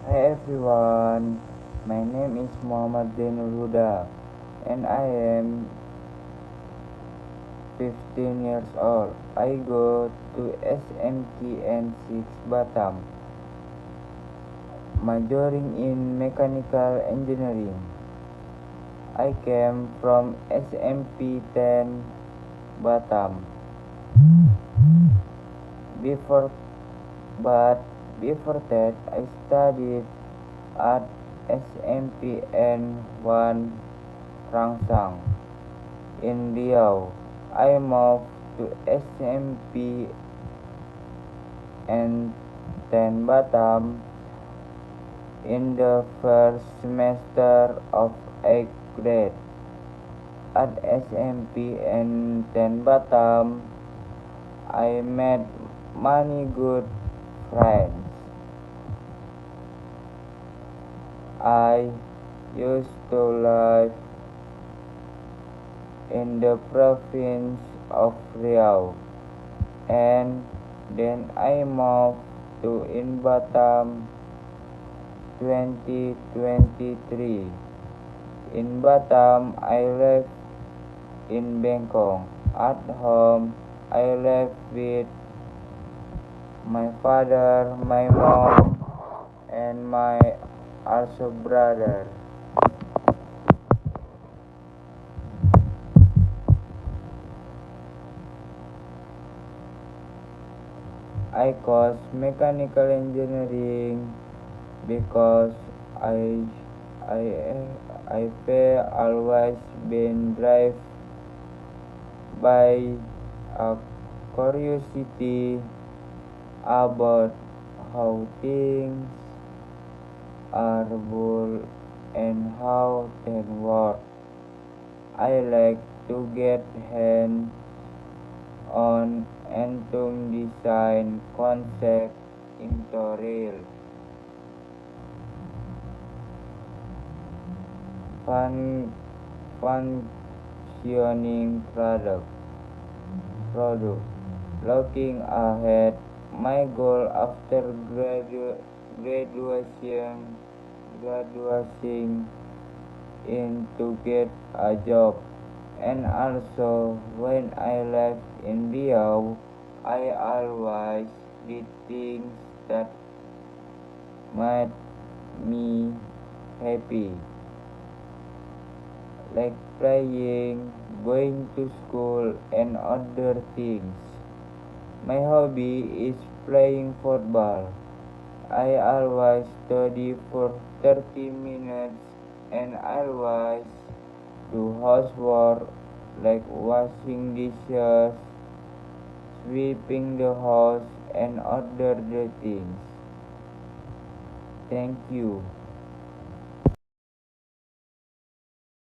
Hi everyone, my name is Muhammad Zainul Huda and I am 15 years old. I go to SMTN 6 Batam, majoring in mechanical engineering. I came from SMP 10 Batam before but before that I studied at SMPN 1 Rangsang in Riau. I moved to SMP and 10 Batam in the first semester of 8th grade. At SMP and 10 Batam, I met many good friends. I used to live in the province of Riau, and then I moved to in Batam 2023. In Batam, I live in Bangkok. At home, I live with my father, my mom, and my also brother. I chose mechanical engineering because I have always been driven by a curiosity about how things are built and how they work. I like to get hands on and to design concepts into real fun functioning product. Looking ahead, my goal after graduation is to get a job, and also when I left India, I always did things that made me happy, like playing, going to school, and other things. My hobby is playing football. I always study for 30 minutes and always do housework like washing dishes, sweeping the house, and other things. Thank you.